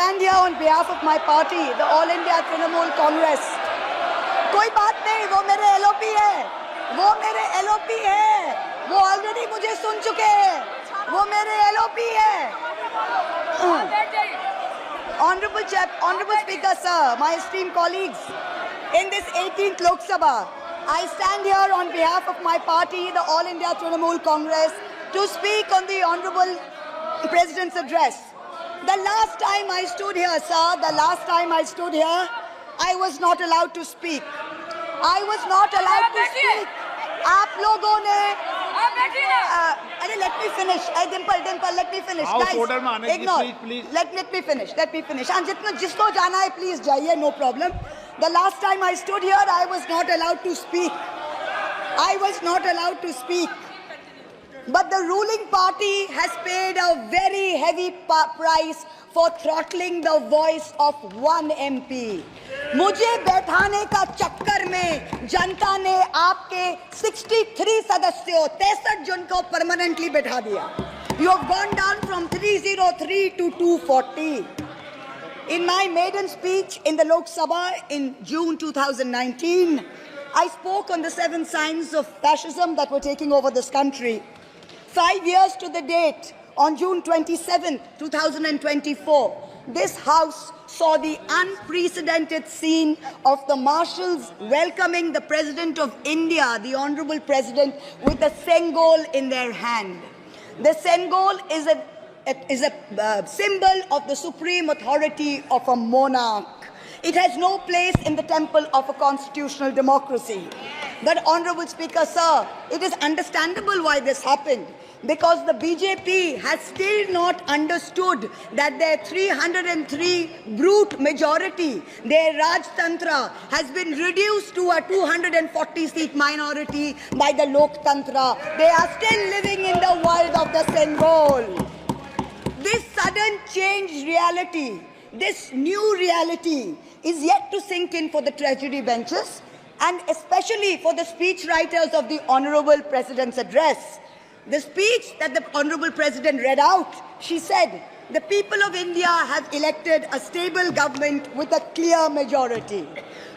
stand here on behalf of my party, the All India Trinamool Congress. कोई बात नहीं, वो मेरे LOP है, वो ऑलरेडी मुझे सुन चुके हैं, वो मेरे LOP है. Honorable Speaker, sir, my esteemed colleagues, in this 18th Lok Sabha, I stand here on behalf of my party, the All India Trinamool Congress, to speak on the Honorable President's address. The last time I stood here, sir, I was not allowed to speak. I was not allowed to speak. आप लोगों ने अरे let me finish. Dimple, let me finish. Guys, ignore. Please. Let me finish. हाँ, जिसको जाना है, please जाइए, no problem. The last time I stood here, I was not allowed to speak. But the ruling party has paid a very heavy price for throttling the voice of one MP. मुझे बैठाने का चक्कर में जनता ने आपके 63 सदस्यों 63 जन को परमानेंटली बैठा दिया. You have gone down from 303 to 240. In my maiden speech in the Lok Sabha in June 2019, I spoke on the 7 signs of fascism that were taking over this country. 5 years to the date, on June 27, 2024, this House saw the unprecedented scene of the marshals welcoming the President of India, the Honorable President, with a Sengol in their hand. The Sengol is a symbol of the supreme authority of a monarch. It has no place in the temple of a constitutional democracy. But, Honorable Speaker, sir, it is understandable why this happened. Because the BJP has still not understood that their 303 brute majority, their Rajtantra, has been reduced to a 240-seat minority by the Loktantra. They are still living in the world of the Sengol. This sudden changed reality, this new reality, is yet to sink in for the treasury benches and especially for the speechwriters of the Honorable President's address. The speech that the Honorable President read out, she said, the people of India have elected a stable government with a clear majority.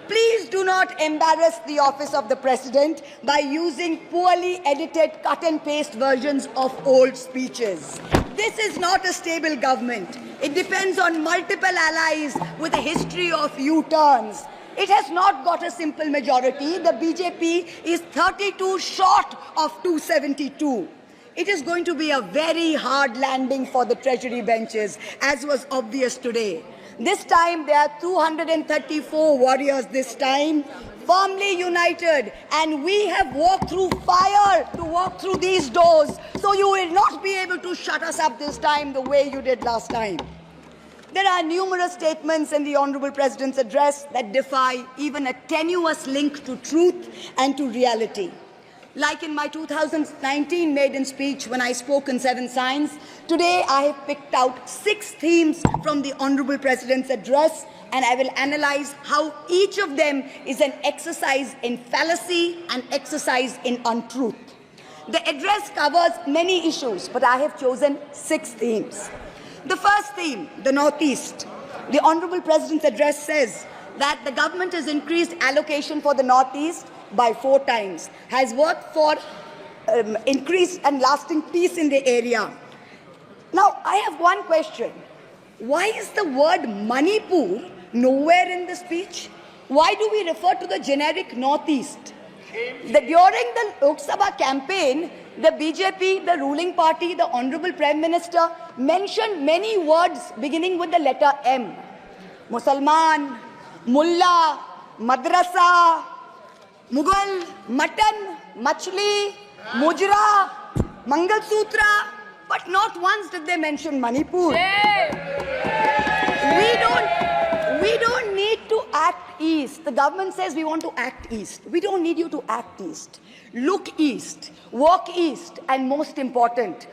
Please do not embarrass the office of the President by using poorly edited cut and paste versions of old speeches. This is not a stable government. It depends on multiple allies with a history of U-turns. It has not got a simple majority. The BJP is 32 short of 272. It is going to be a very hard landing for the treasury benches, as was obvious today. This time, there are 234 warriors this time, firmly united, and we have walked through fire to walk through these doors, so you will not be able to shut us up this time the way you did last time. There are numerous statements in the Honorable President's address that defy even a tenuous link to truth and to reality. Like in my 2019 maiden speech when I spoke in 7 signs, today I have picked out 6 themes from the Honorable President's address, and I will analyze how each of them is an exercise in fallacy and exercise in untruth. The address covers many issues, but I have chosen 6 themes. The first theme, the Northeast. The Honorable President's address says that the government has increased allocation for the Northeast by 4 times, has worked for increased and lasting peace in the area. Now, I have one question. Why is the word Manipur nowhere in the speech? Why do we refer to the generic Northeast? During the Lok Sabha campaign, the BJP, the ruling party, the Honorable Prime Minister mentioned many words beginning with the letter M. Musalman, Mullah, Madrasa, Mughal, Mutton, Machli, Mujra, Mangal Sutra, but not once did they mention Manipur. We don't need to act east. The government says we want to act east. We don't need you to act east. Look east, walk east, and most important,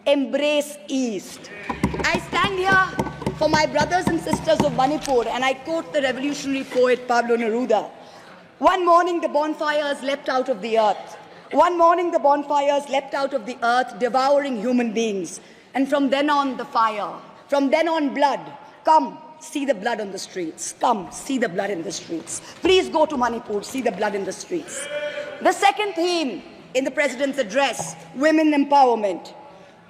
embrace east. I stand here for my brothers and sisters of Manipur, and I quote the revolutionary poet Pablo Neruda. One morning the bonfires leapt out of the earth. One morning the bonfires leapt out of the earth, devouring human beings. And from then on the fire, from then on blood. Come, see the blood on the streets. Come, see the blood in the streets. Please go to Manipur, see the blood in the streets. The second theme in the President's address, women empowerment.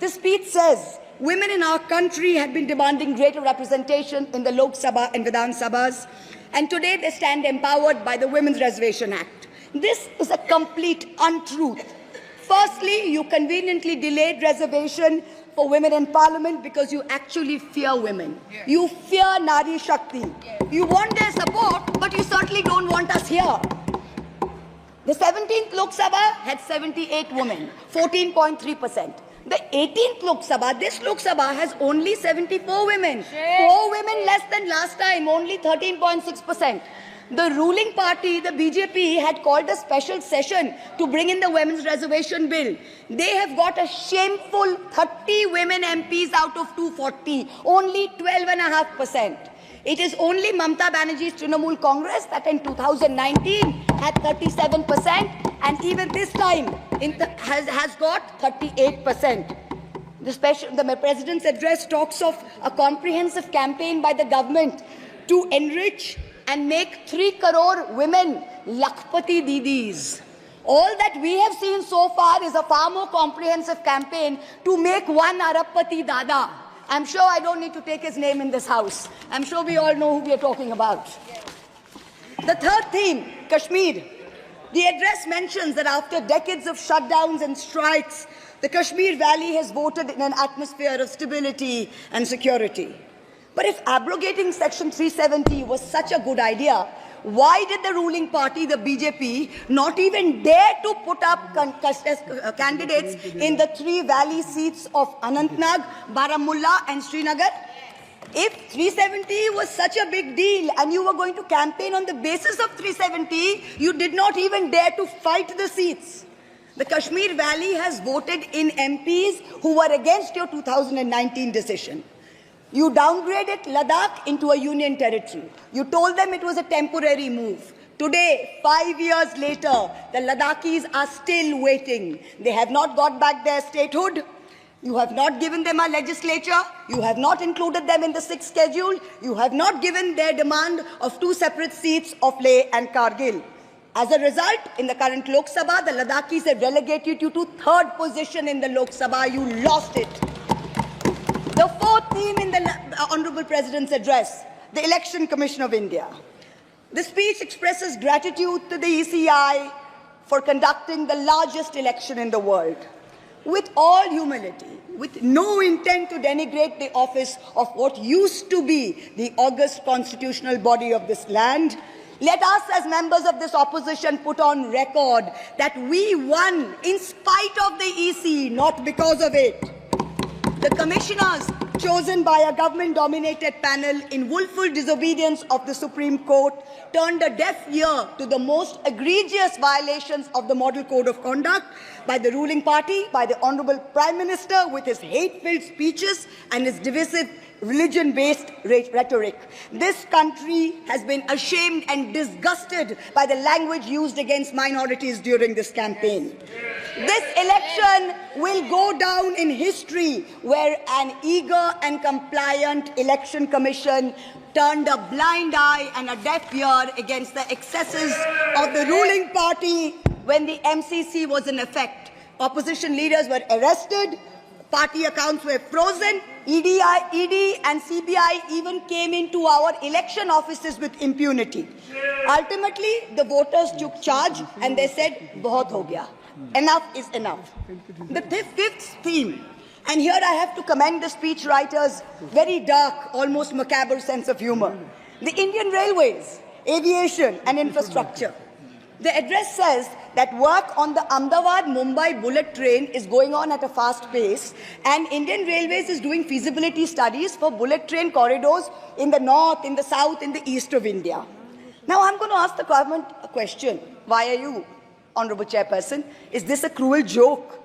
The speech says, women in our country have been demanding greater representation in the Lok Sabha and Vidhan Sabhas, and today they stand empowered by the Women's Reservation Act. This is a complete untruth. Firstly, you conveniently delayed reservation for women in parliament because you actually fear women. Yes. You fear Nari Shakti. Yes. You want their support, but you certainly don't want us here. The 17th Lok Sabha had 78 women, 14.3%. The 18th Lok Sabha, this Lok Sabha has only 74 women. Yes. 4 women less than last time, only 13.6%. The ruling party, the BJP, had called a special session to bring in the Women's Reservation Bill. They have got a shameful 30 women MPs out of 240, only 12.5%. It is only Mamata Banerjee's Trinamool Congress that in 2019 had 37%, and even this time has got 38%. The President's address talks of a comprehensive campaign by the government to enrich and make 3 crore women Lakhpati Didis. All that we have seen so far is a far more comprehensive campaign to make 1 Arabpati Dada. I'm sure I don't need to take his name in this house. I'm sure we all know who we are talking about. The third theme, Kashmir. The address mentions that after decades of shutdowns and strikes, the Kashmir Valley has voted in an atmosphere of stability and security. But if abrogating Section 370 was such a good idea, why did the ruling party, the BJP, not even dare to put up candidates in the 3 valley seats of Anantnag, Baramulla and Srinagar? If 370 was such a big deal and you were going to campaign on the basis of 370, you did not even dare to fight the seats. The Kashmir Valley has voted in MPs who were against your 2019 decision. You downgraded Ladakh into a union territory. You told them it was a temporary move. Today, 5 years later, the Ladakhis are still waiting. They have not got back their statehood. You have not given them a legislature. You have not included them in the 6th schedule. You have not given their demand of 2 separate seats of Leh and Kargil. As a result, in the current Lok Sabha, the Ladakhis have relegated you to 3rd position in the Lok Sabha. You lost it. The fourth theme in the Honorable President's address, the Election Commission of India. The speech expresses gratitude to the ECI for conducting the largest election in the world. With all humility, with no intent to denigrate the office of what used to be the august constitutional body of this land, let us as members of this opposition put on record that we won in spite of the EC, not because of it. The commissioners chosen by a government-dominated panel in willful disobedience of the Supreme Court turned a deaf ear to the most egregious violations of the Model Code of Conduct by the ruling party, by the Honorable Prime Minister with his hate-filled speeches and his divisive religion-based rhetoric. This country has been ashamed and disgusted by the language used against minorities during this campaign. This election will go down in history where an eager and compliant election commission turned a blind eye and a deaf ear against the excesses of the ruling party when the MCC was in effect. Opposition leaders were arrested, party accounts were frozen, ED and CBI even came into our election offices with impunity. Ultimately, the voters took charge and they said, "Bahut ho gaya. Enough is enough." The 5th theme, and here I have to commend the speechwriter's very dark, almost macabre sense of humor. The Indian Railways, aviation and infrastructure. The address says that work on the Ahmedabad-Mumbai bullet train is going on at a fast pace, and Indian Railways is doing feasibility studies for bullet train corridors in the north, in the south, in the east of India. Now I'm going to ask the government a question. Why are you, Honorable Chairperson? Is this a cruel joke?